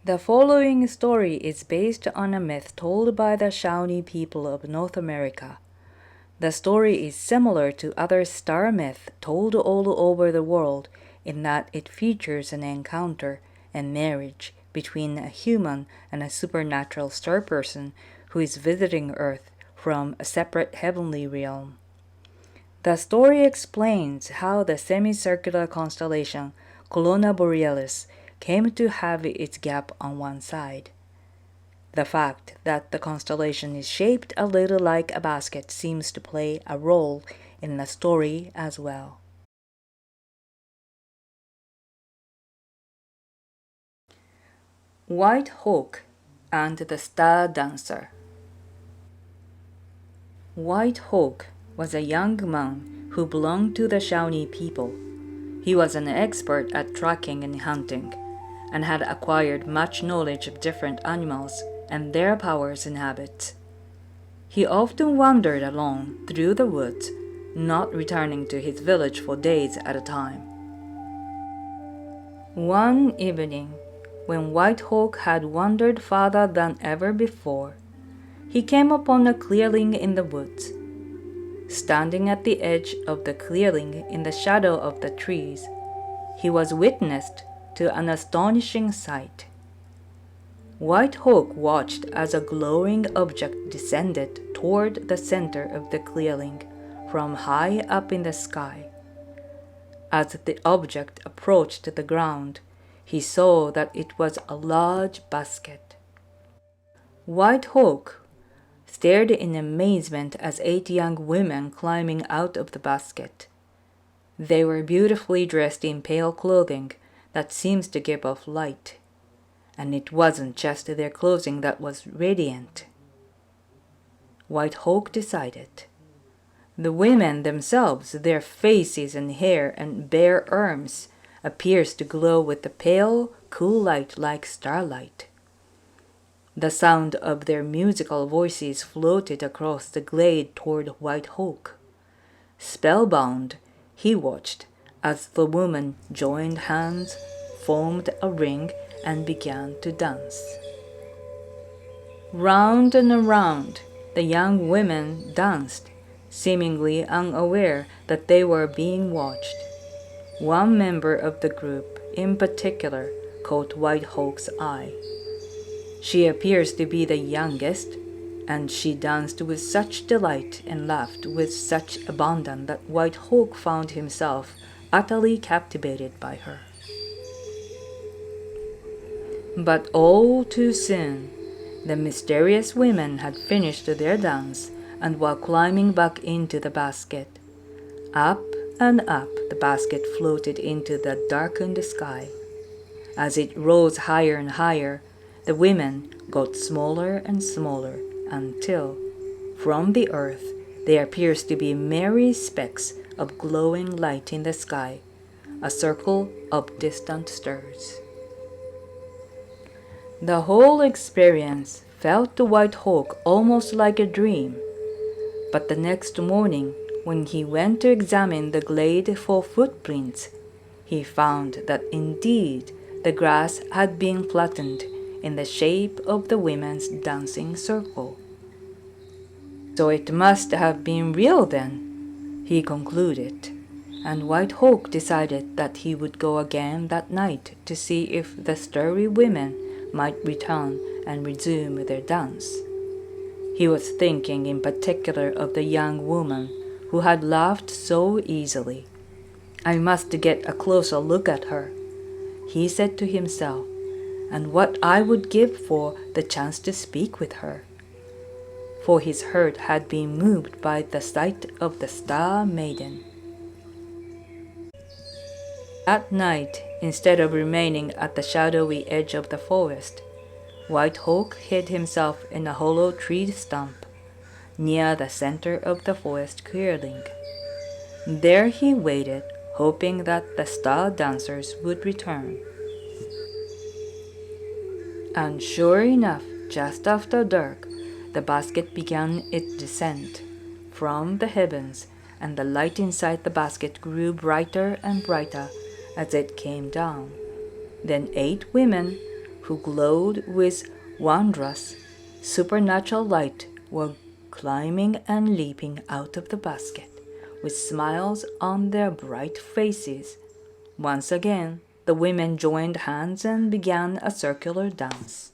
The following story is based on a myth told by the Shawnee people of North America. The story is similar to other star myths told all over the world in that it features an encounter and marriage between a human and a supernatural star person who is visiting Earth from a separate heavenly realm. The story explains how the semicircular constellation Corona Borealis came to have its gap on one side. The fact that the constellation is shaped a little like a basket seems to play a role in the story as well. White Hawk and the Star Dancer. White Hawk was a young man who belonged to the Shawnee people. He was an expert at tracking and hunting, and had acquired much knowledge of different animals and their powers and habits. He often wandered alone through the woods, not returning to his village for days at a time. One evening, when White Hawk had wandered farther than ever before, he came upon a clearing in the woods. Standing at the edge of the clearing in the shadow of the trees, he was witnessed to an astonishing sight. White Hawk watched as a glowing object descended toward the center of the clearing from high up in the sky. As the object approached the ground, he saw that it was a large basket. White Hawk stared in amazement as 8 young women climbing out of the basket. They were beautifully dressed in pale clothing that seems to give off light, and it wasn't just their clothing that was radiant. White Hawk decided. The women themselves, their faces and hair and bare arms, appears to glow with a pale, cool light like starlight. The sound of their musical voices floated across the glade toward White Hawk. Spellbound, he watched as the women joined hands, formed a ring, and began to dance. Round and around, the young women danced, seemingly unaware that they were being watched. One member of the group, in particular, caught White Hawk's eye. She appears to be the youngest, and she danced with such delight and laughed with such abandon that White Hawk found himself utterly captivated by her. But all too soon, the mysterious women had finished their dance and were climbing back into the basket. Up and up the basket floated into the darkened sky. As it rose higher and higher, the women got smaller and smaller until, from the earth, there appears to be merry specks of glowing light in the sky, a circle of distant stars. The whole experience felt to White Hawk almost like a dream, but the next morning, when he went to examine the glade for footprints, he found that indeed the grass had been flattened in the shape of the women's dancing circle. So it must have been real then, he concluded, and White Hawk decided that he would go again that night to see if the starry women might return and resume their dance. He was thinking in particular of the young woman who had laughed so easily. I must get a closer look at her, he said to himself, and what I would give for the chance to speak with her. For his heart had been moved by the sight of the Star Maiden. At night, instead of remaining at the shadowy edge of the forest, White Hawk hid himself in a hollow tree stump near the center of the forest clearing. There he waited, hoping that the star dancers would return. And sure enough, just after dark, the basket began its descent from the heavens, and the light inside the basket grew brighter and brighter as it came down. Then 8 women, who glowed with wondrous, supernatural light, were climbing and leaping out of the basket, with smiles on their bright faces. Once again, the women joined hands and began a circular dance.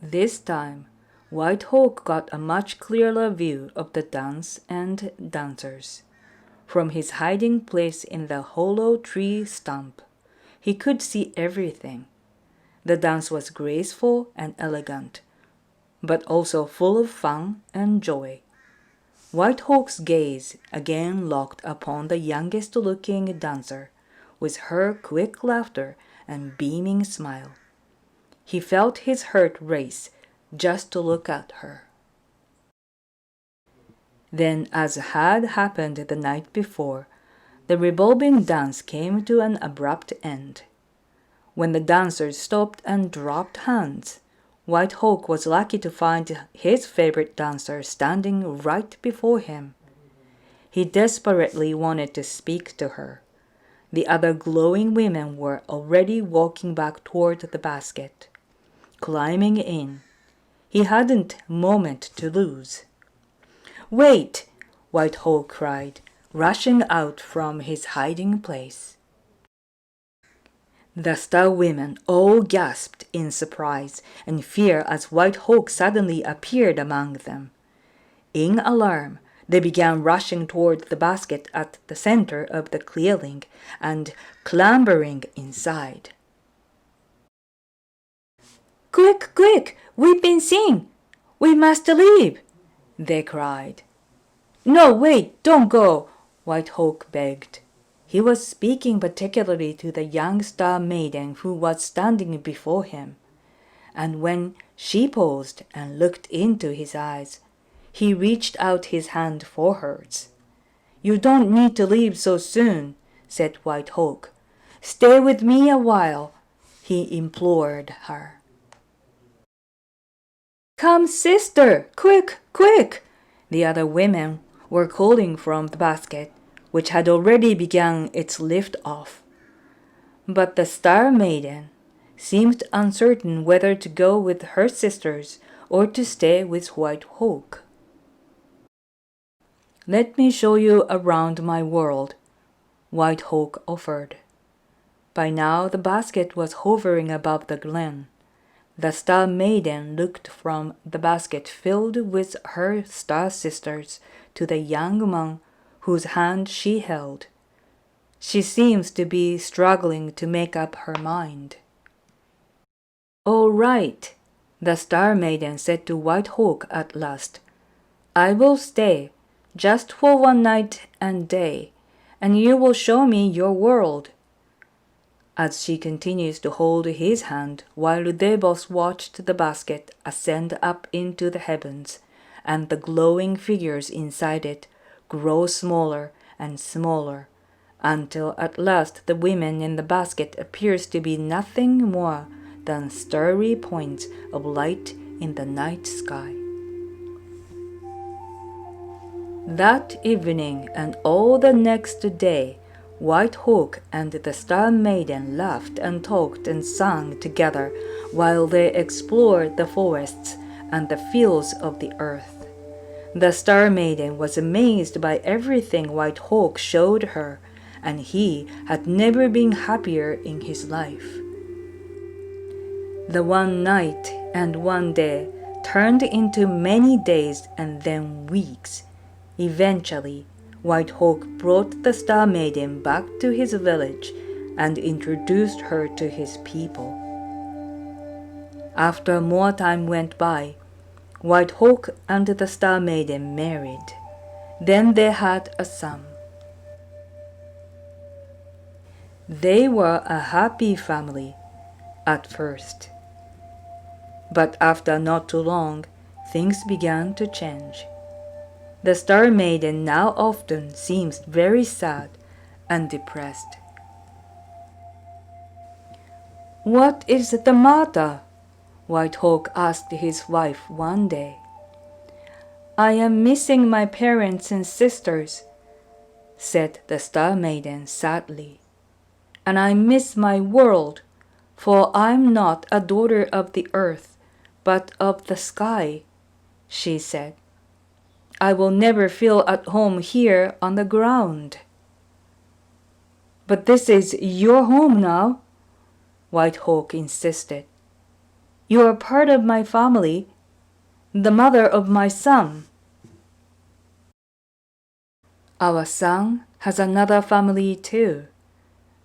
This time, White Hawk got a much clearer view of the dance and dancers. From his hiding place in the hollow tree stump, he could see everything. The dance was graceful and elegant, but also full of fun and joy. White Hawk's gaze again locked upon the youngest-looking dancer, with her quick laughter and beaming smile. He felt his heart race just to look at her. Then, as had happened the night before, the revolving dance came to an abrupt end. When the dancers stopped and dropped hands, White Hawk was lucky to find his favorite dancer standing right before him. He desperately wanted to speak to her. The other glowing women were already walking back toward the basket, climbing in. He hadn't a moment to lose. "Wait!" White Hawk cried, rushing out from his hiding place. The star women all gasped in surprise and fear as White Hawk suddenly appeared among them. In alarm, they began rushing toward the basket at the center of the clearing and clambering inside. "Quick, quick! We've been seen! We must leave!" they cried. "No, wait, don't go!" White Hawk begged. He was speaking particularly to the young star maiden who was standing before him, and when she paused and looked into his eyes, he reached out his hand for hers. "You don't need to leave so soon," said White Hawk. "Stay with me a while," he implored her. "Come, sister, quick, quick!" the other women were calling from the basket, which had already begun its lift-off. But the Star Maiden seemed uncertain whether to go with her sisters or to stay with White Hawk. "Let me show you around my world," White Hawk offered. By now the basket was hovering above the glen. The Star Maiden looked from the basket filled with her star sisters to the young man whose hand she held. "She seems to be struggling to make up her mind." "All right," the Star Maiden said to White Hawk at last. "I will stay, just for one night and day, and you will show me your world." As she continues to hold his hand while they both watched the basket ascend up into the heavens, and the glowing figures inside it grow smaller and smaller, until at last the women in the basket appears to be nothing more than starry points of light in the night sky. That evening and all the next day, White Hawk and the Star Maiden laughed and talked and sang together while they explored the forests and the fields of the earth. The Star Maiden was amazed by everything White Hawk showed her, and he had never been happier in his life. The one night and one day turned into many days and then weeks. Eventually, White Hawk brought the Star Maiden back to his village and introduced her to his people. After more time went by, White Hawk and the Star Maiden married. Then they had a son. They were a happy family at first. But after not too long, things began to change. The Star Maiden now often seems very sad and depressed. "What is the matter?" White Hawk asked his wife one day. "I am missing my parents and sisters," said the Star Maiden sadly. "And I miss my world, For I'm not a daughter of the earth, but of the sky," she said. "I will never feel at home here on the ground." "But this is your home now," White Hawk insisted. "You are part of my family, the mother of my son." "Our son has another family too,"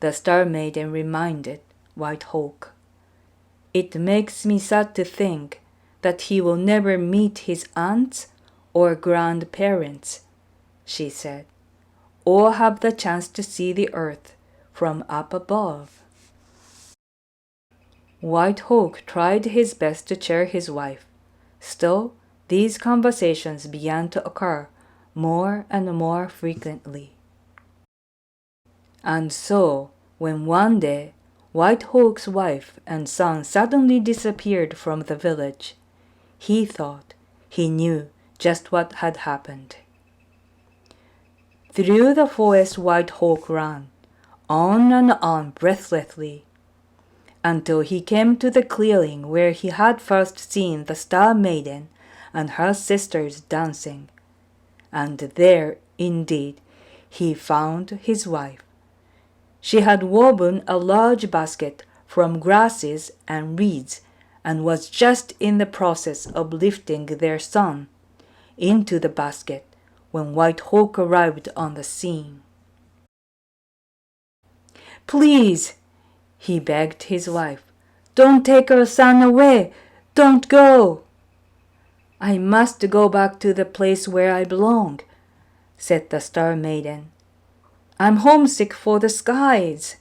the Star Maiden reminded White Hawk. "It makes me sad to think that he will never meet his aunts or grandparents," she said, "or have the chance to see the earth from up above." White Hawk tried his best to cheer his wife. Still, these conversations began to occur more and more frequently. And so, when one day White Hawk's wife and son suddenly disappeared from the village, he thought he knew just what had happened. Through the forest White Hawk ran, on and on breathlessly, until he came to the clearing where he had first seen the Star Maiden and her sisters dancing. And there, indeed, he found his wife. She had woven a large basket from grasses and reeds and was just in the process of lifting their son into the basket when White Hawk arrived on the scene. "Please," he begged his wife, "don't take our son away. Don't go." "I must go back to the place where I belong," said the Star Maiden. "I'm homesick for the skies."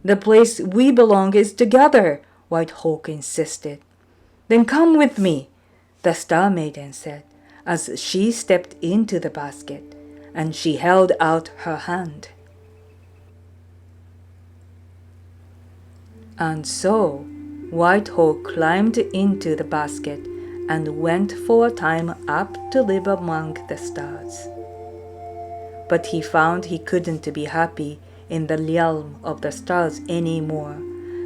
"The place we belong is together," White Hawk insisted. "Then come with me," the Star Maiden said, as she stepped into the basket, and she held out her hand. And so White Hawk climbed into the basket and went for a time up to live among the stars. But he found he couldn't be happy in the realm of the stars any more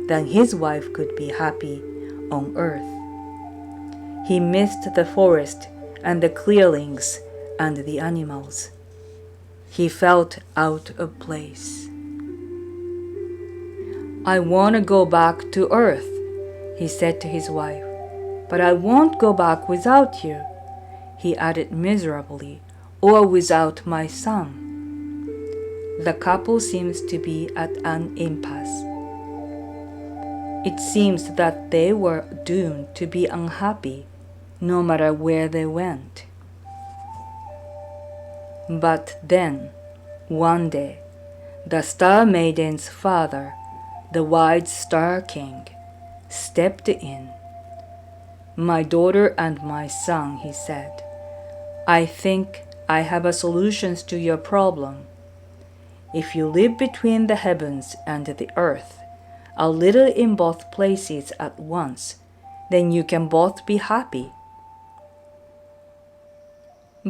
than his wife could be happy on earth. He missed the forest and the clearings and the animals. He felt out of place. "I want to go back to earth," he said to his wife. "But I won't go back without you," he added miserably, "or without my son." The couple seems to be at an impasse. It seems that they were doomed to be unhappy no matter where they went. But then, one day, the Star Maiden's father, the White Star King, stepped in. "My daughter and my son," he said, "I think I have a solution to your problem. If you live between the heavens and the earth, a little in both places at once, then you can both be happy."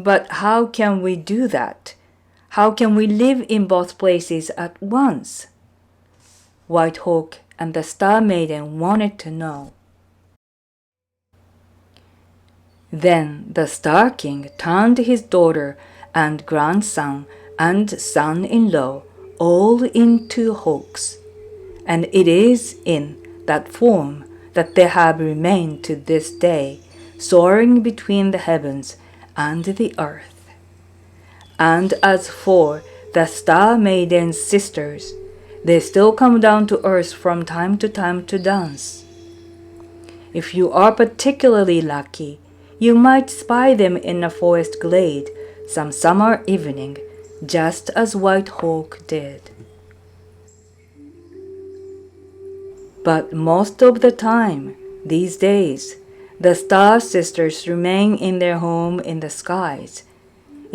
"But how can we do that? How can we live in both places at once?" White Hawk and the Star Maiden wanted to know. Then the Star King turned his daughter and grandson and son-in-law all into hawks, and it is in that form that they have remained to this day, soaring between the heavens and the earth. And as for the Star Maiden's sisters, they still come down to earth from time to time to dance. If you are particularly lucky, you might spy them in a forest glade some summer evening, just as White Hawk did. But most of the time, these days, the Star Sisters remain in their home in the skies.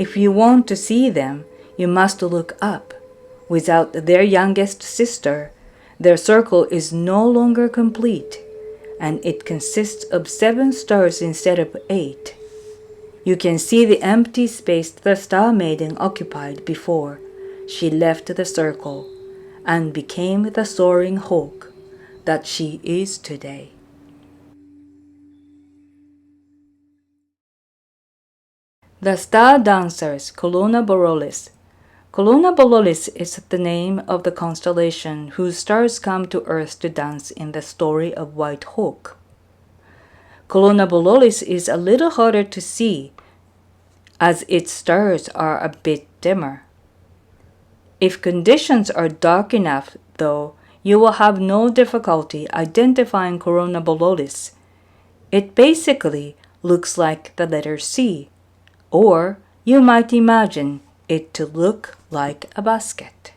If you want to see them, you must look up. Without their youngest sister, their circle is no longer complete, and it consists of 7 stars instead of 8. You can see the empty space the Star Maiden occupied before she left the circle and became the soaring hawk, that she is today. The star dancers Colonna Borealis. Colonna Borealis is the name of the constellation whose stars come to Earth to dance in the story of White Hawk. Colonna Borealis is a little harder to see, as its stars are a bit dimmer. If conditions are dark enough, though, you will have no difficulty identifying Colonna Borealis. It basically looks like the letter C, or you might imagine it to look like a basket.